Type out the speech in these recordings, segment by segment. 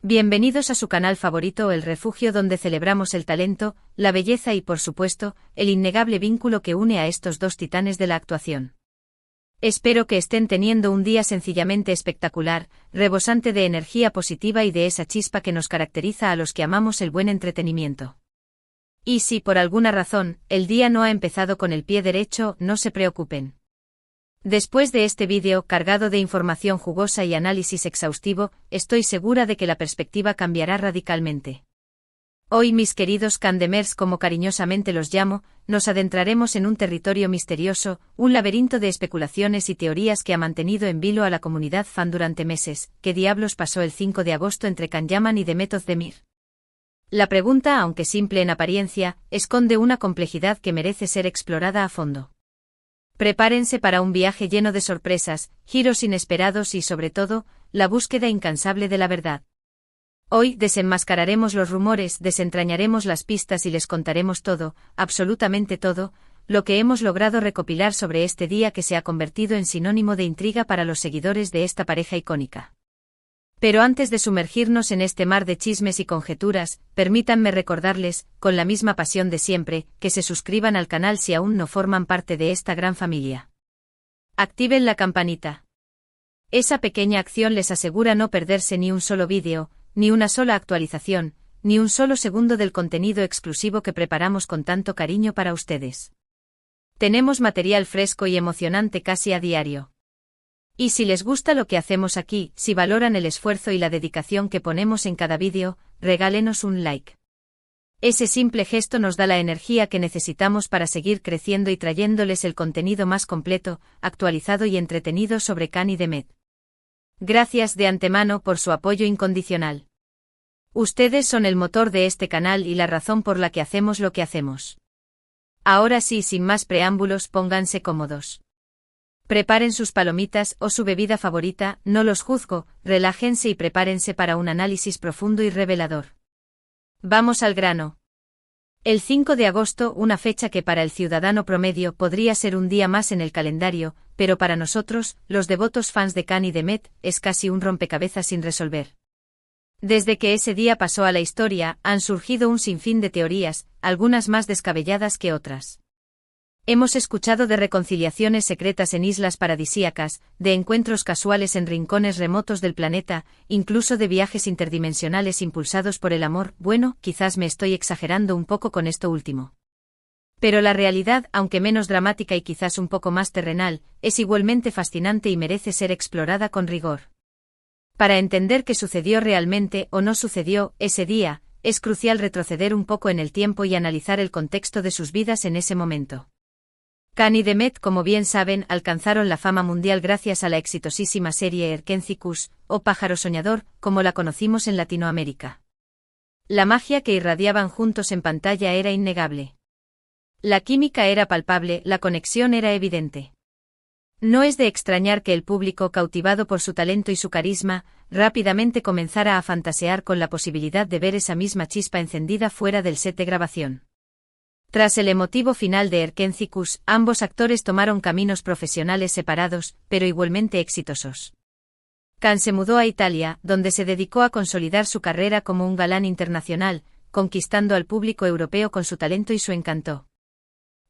Bienvenidos a su canal favorito, el refugio donde celebramos el talento, la belleza y, por supuesto, el innegable vínculo que une a estos dos titanes de la actuación. Espero que estén teniendo un día sencillamente espectacular, rebosante de energía positiva y de esa chispa que nos caracteriza a los que amamos el buen entretenimiento. Y si por alguna razón el día no ha empezado con el pie derecho, no se preocupen. Después de este vídeo cargado de información jugosa y análisis exhaustivo, estoy segura de que la perspectiva cambiará radicalmente. Hoy, mis queridos Candemers, como cariñosamente los llamo, nos adentraremos en un territorio misterioso, un laberinto de especulaciones y teorías que ha mantenido en vilo a la comunidad fan durante meses. ¿Qué diablos pasó el 5 de agosto entre Can Yaman y Demet Özdemir? La pregunta, aunque simple en apariencia, esconde una complejidad que merece ser explorada a fondo. Prepárense para un viaje lleno de sorpresas, giros inesperados y, sobre todo, la búsqueda incansable de la verdad. Hoy desenmascararemos los rumores, desentrañaremos las pistas y les contaremos todo, absolutamente todo, lo que hemos logrado recopilar sobre este día que se ha convertido en sinónimo de intriga para los seguidores de esta pareja icónica. Pero antes de sumergirnos en este mar de chismes y conjeturas, permítanme recordarles, con la misma pasión de siempre, que se suscriban al canal si aún no forman parte de esta gran familia. Activen la campanita. Esa pequeña acción les asegura no perderse ni un solo vídeo, ni una sola actualización, ni un solo segundo del contenido exclusivo que preparamos con tanto cariño para ustedes. Tenemos material fresco y emocionante casi a diario. Y si les gusta lo que hacemos aquí, si valoran el esfuerzo y la dedicación que ponemos en cada vídeo, regálenos un like. Ese simple gesto nos da la energía que necesitamos para seguir creciendo y trayéndoles el contenido más completo, actualizado y entretenido sobre Can y Demet. Gracias de antemano por su apoyo incondicional. Ustedes son el motor de este canal y la razón por la que hacemos lo que hacemos. Ahora sí, sin más preámbulos, pónganse cómodos. Preparen sus palomitas o su bebida favorita, no los juzgo, relájense y prepárense para un análisis profundo y revelador. Vamos al grano. El 5 de agosto, una fecha que para el ciudadano promedio podría ser un día más en el calendario, pero para nosotros, los devotos fans de Can y Demet, es casi un rompecabezas sin resolver. Desde que ese día pasó a la historia, han surgido un sinfín de teorías, algunas más descabelladas que otras. Hemos escuchado de reconciliaciones secretas en islas paradisíacas, de encuentros casuales en rincones remotos del planeta, incluso de viajes interdimensionales impulsados por el amor. Bueno, quizás me estoy exagerando un poco con esto último. Pero la realidad, aunque menos dramática y quizás un poco más terrenal, es igualmente fascinante y merece ser explorada con rigor. Para entender qué sucedió realmente o no sucedió ese día, es crucial retroceder un poco en el tiempo y analizar el contexto de sus vidas en ese momento. Can y Demet, como bien saben, alcanzaron la fama mundial gracias a la exitosísima serie Erkénthicus, o Pájaro Soñador, como la conocimos en Latinoamérica. La magia que irradiaban juntos en pantalla era innegable. La química era palpable, la conexión era evidente. No es de extrañar que el público, cautivado por su talento y su carisma, rápidamente comenzara a fantasear con la posibilidad de ver esa misma chispa encendida fuera del set de grabación. Tras el emotivo final de Erkénthicus, ambos actores tomaron caminos profesionales separados, pero igualmente exitosos. Can se mudó a Italia, donde se dedicó a consolidar su carrera como un galán internacional, conquistando al público europeo con su talento y su encanto.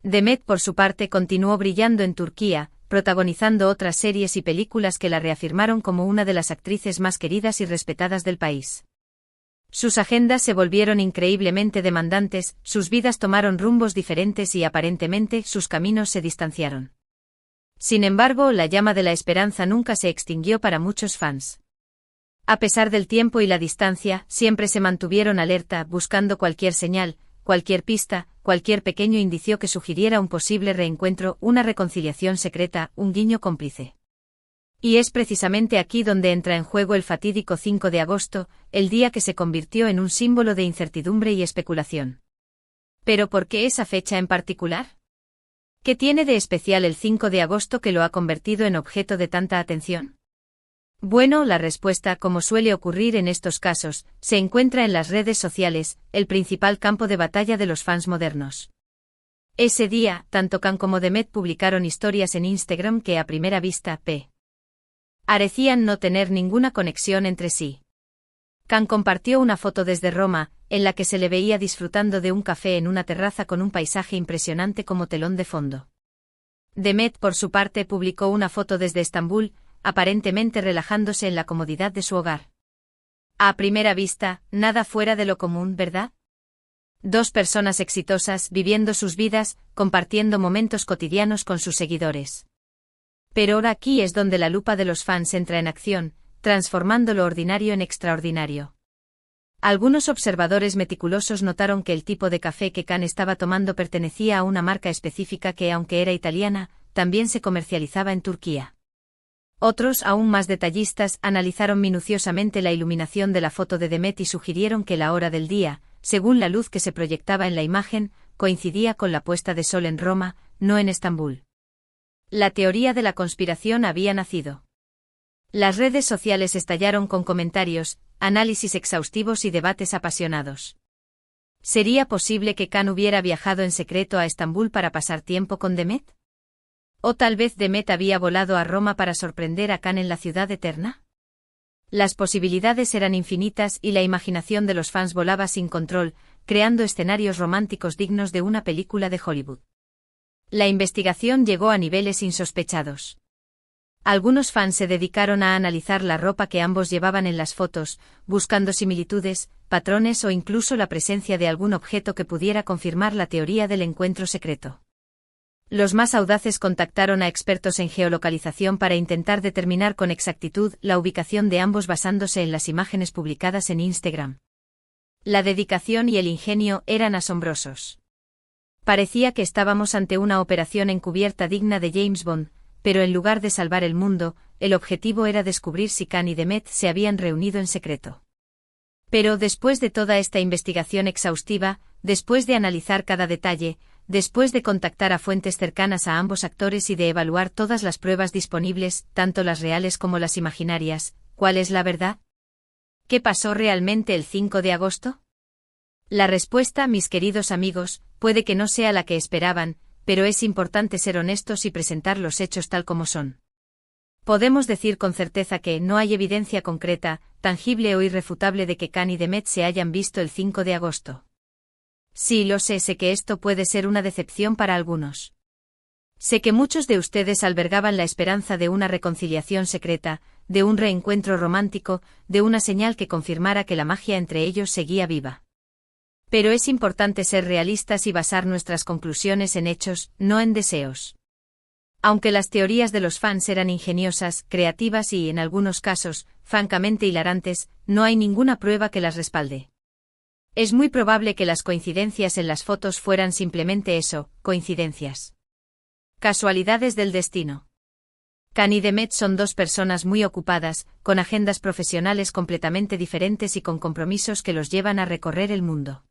Demet, por su parte, continuó brillando en Turquía, protagonizando otras series y películas que la reafirmaron como una de las actrices más queridas y respetadas del país. Sus agendas se volvieron increíblemente demandantes, sus vidas tomaron rumbos diferentes y aparentemente sus caminos se distanciaron. Sin embargo, la llama de la esperanza nunca se extinguió para muchos fans. A pesar del tiempo y la distancia, siempre se mantuvieron alerta, buscando cualquier señal, cualquier pista, cualquier pequeño indicio que sugiriera un posible reencuentro, una reconciliación secreta, un guiño cómplice. Y es precisamente aquí donde entra en juego el fatídico 5 de agosto, el día que se convirtió en un símbolo de incertidumbre y especulación. ¿Pero por qué esa fecha en particular? ¿Qué tiene de especial el 5 de agosto que lo ha convertido en objeto de tanta atención? Bueno, la respuesta, como suele ocurrir en estos casos, se encuentra en las redes sociales, el principal campo de batalla de los fans modernos. Ese día, tanto Can como Demet publicaron historias en Instagram que a primera vista parecían no tener ninguna conexión entre sí. Can compartió una foto desde Roma, en la que se le veía disfrutando de un café en una terraza con un paisaje impresionante como telón de fondo. Demet, por su parte, publicó una foto desde Estambul, aparentemente relajándose en la comodidad de su hogar. A primera vista, nada fuera de lo común, ¿verdad? Dos personas exitosas viviendo sus vidas, compartiendo momentos cotidianos con sus seguidores. Pero ahora aquí es donde la lupa de los fans entra en acción, transformando lo ordinario en extraordinario. Algunos observadores meticulosos notaron que el tipo de café que Can estaba tomando pertenecía a una marca específica que, aunque era italiana, también se comercializaba en Turquía. Otros, aún más detallistas, analizaron minuciosamente la iluminación de la foto de Demet y sugirieron que la hora del día, según la luz que se proyectaba en la imagen, coincidía con la puesta de sol en Roma, no en Estambul. La teoría de la conspiración había nacido. Las redes sociales estallaron con comentarios, análisis exhaustivos y debates apasionados. ¿Sería posible que Can hubiera viajado en secreto a Estambul para pasar tiempo con Demet? ¿O tal vez Demet había volado a Roma para sorprender a Can en la ciudad eterna? Las posibilidades eran infinitas y la imaginación de los fans volaba sin control, creando escenarios románticos dignos de una película de Hollywood. La investigación llegó a niveles insospechados. Algunos fans se dedicaron a analizar la ropa que ambos llevaban en las fotos, buscando similitudes, patrones o incluso la presencia de algún objeto que pudiera confirmar la teoría del encuentro secreto. Los más audaces contactaron a expertos en geolocalización para intentar determinar con exactitud la ubicación de ambos basándose en las imágenes publicadas en Instagram. La dedicación y el ingenio eran asombrosos. Parecía que estábamos ante una operación encubierta digna de James Bond, pero en lugar de salvar el mundo, el objetivo era descubrir si Can y Demet se habían reunido en secreto. Pero después de toda esta investigación exhaustiva, después de analizar cada detalle, después de contactar a fuentes cercanas a ambos actores y de evaluar todas las pruebas disponibles, tanto las reales como las imaginarias, ¿cuál es la verdad? ¿Qué pasó realmente el 5 de agosto? La respuesta, mis queridos amigos, puede que no sea la que esperaban, pero es importante ser honestos y presentar los hechos tal como son. Podemos decir con certeza que no hay evidencia concreta, tangible o irrefutable de que Can y Demet se hayan visto el 5 de agosto. Sí, lo sé que esto puede ser una decepción para algunos. Sé que muchos de ustedes albergaban la esperanza de una reconciliación secreta, de un reencuentro romántico, de una señal que confirmara que la magia entre ellos seguía viva. Pero es importante ser realistas y basar nuestras conclusiones en hechos, no en deseos. Aunque las teorías de los fans eran ingeniosas, creativas y, en algunos casos, francamente hilarantes, no hay ninguna prueba que las respalde. Es muy probable que las coincidencias en las fotos fueran simplemente eso, coincidencias. Casualidades del destino. Can y Demet son dos personas muy ocupadas, con agendas profesionales completamente diferentes y con compromisos que los llevan a recorrer el mundo.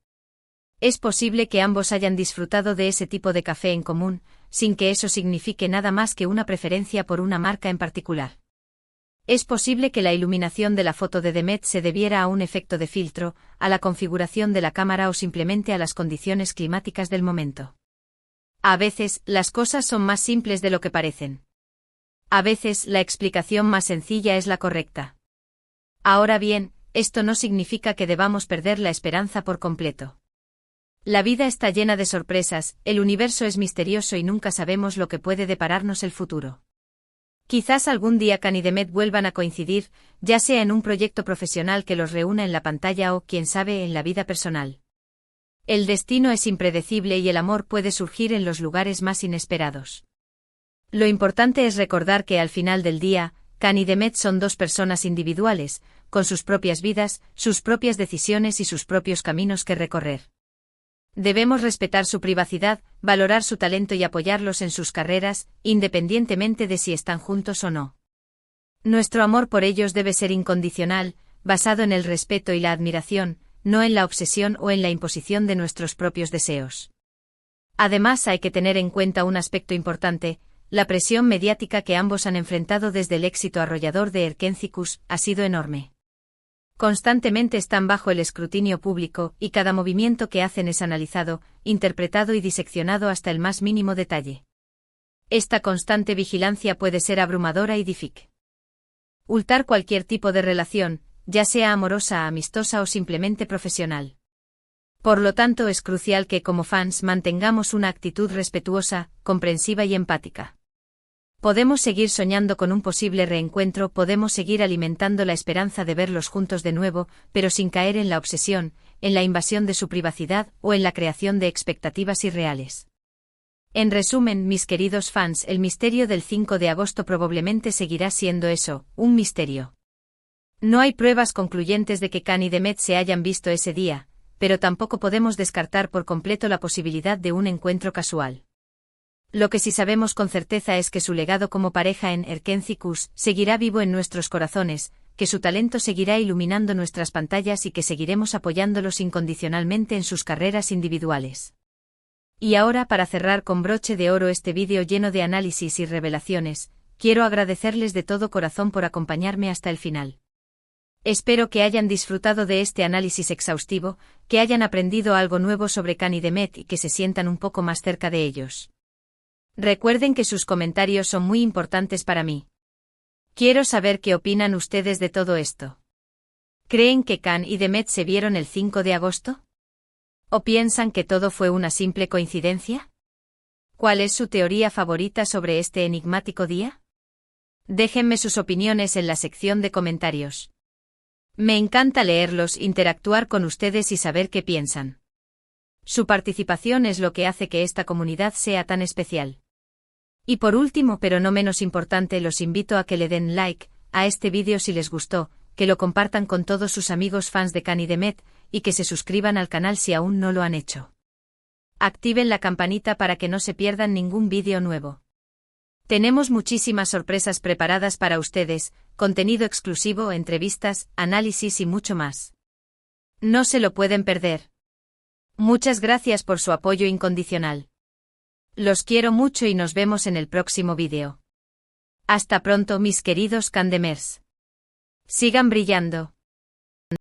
Es posible que ambos hayan disfrutado de ese tipo de café en común, sin que eso signifique nada más que una preferencia por una marca en particular. Es posible que la iluminación de la foto de Demet se debiera a un efecto de filtro, a la configuración de la cámara o simplemente a las condiciones climáticas del momento. A veces, las cosas son más simples de lo que parecen. A veces, la explicación más sencilla es la correcta. Ahora bien, esto no significa que debamos perder la esperanza por completo. La vida está llena de sorpresas, el universo es misterioso y nunca sabemos lo que puede depararnos el futuro. Quizás algún día Can y Demet vuelvan a coincidir, ya sea en un proyecto profesional que los reúna en la pantalla o, quién sabe, en la vida personal. El destino es impredecible y el amor puede surgir en los lugares más inesperados. Lo importante es recordar que al final del día, Can y Demet son dos personas individuales, con sus propias vidas, sus propias decisiones y sus propios caminos que recorrer. Debemos respetar su privacidad, valorar su talento y apoyarlos en sus carreras, independientemente de si están juntos o no. Nuestro amor por ellos debe ser incondicional, basado en el respeto y la admiración, no en la obsesión o en la imposición de nuestros propios deseos. Además, hay que tener en cuenta un aspecto importante: la presión mediática que ambos han enfrentado desde el éxito arrollador de Erkencikus ha sido enorme. Constantemente están bajo el escrutinio público, y cada movimiento que hacen es analizado, interpretado y diseccionado hasta el más mínimo detalle. Esta constante vigilancia puede ser abrumadora y dificultar cualquier tipo de relación, ya sea amorosa, amistosa o simplemente profesional. Por lo tanto, es crucial que como fans mantengamos una actitud respetuosa, comprensiva y empática. Podemos seguir soñando con un posible reencuentro, podemos seguir alimentando la esperanza de verlos juntos de nuevo, pero sin caer en la obsesión, en la invasión de su privacidad o en la creación de expectativas irreales. En resumen, mis queridos fans, el misterio del 5 de agosto probablemente seguirá siendo eso, un misterio. No hay pruebas concluyentes de que Khan y Demet se hayan visto ese día, pero tampoco podemos descartar por completo la posibilidad de un encuentro casual. Lo que sí sabemos con certeza es que su legado como pareja en Erkencikus seguirá vivo en nuestros corazones, que su talento seguirá iluminando nuestras pantallas y que seguiremos apoyándolos incondicionalmente en sus carreras individuales. Y ahora, para cerrar con broche de oro este vídeo lleno de análisis y revelaciones, quiero agradecerles de todo corazón por acompañarme hasta el final. Espero que hayan disfrutado de este análisis exhaustivo, que hayan aprendido algo nuevo sobre Khan y Demet y que se sientan un poco más cerca de ellos. Recuerden que sus comentarios son muy importantes para mí. Quiero saber qué opinan ustedes de todo esto. ¿Creen que Khan y Demet se vieron el 5 de agosto? ¿O piensan que todo fue una simple coincidencia? ¿Cuál es su teoría favorita sobre este enigmático día? Déjenme sus opiniones en la sección de comentarios. Me encanta leerlos, interactuar con ustedes y saber qué piensan. Su participación es lo que hace que esta comunidad sea tan especial. Y por último, pero no menos importante, los invito a que le den like a este vídeo si les gustó, que lo compartan con todos sus amigos fans de Khan y Demet, y que se suscriban al canal si aún no lo han hecho. Activen la campanita para que no se pierdan ningún vídeo nuevo. Tenemos muchísimas sorpresas preparadas para ustedes, contenido exclusivo, entrevistas, análisis y mucho más. No se lo pueden perder. Muchas gracias por su apoyo incondicional. Los quiero mucho y nos vemos en el próximo vídeo. Hasta pronto, mis queridos Kandemers. Sigan brillando.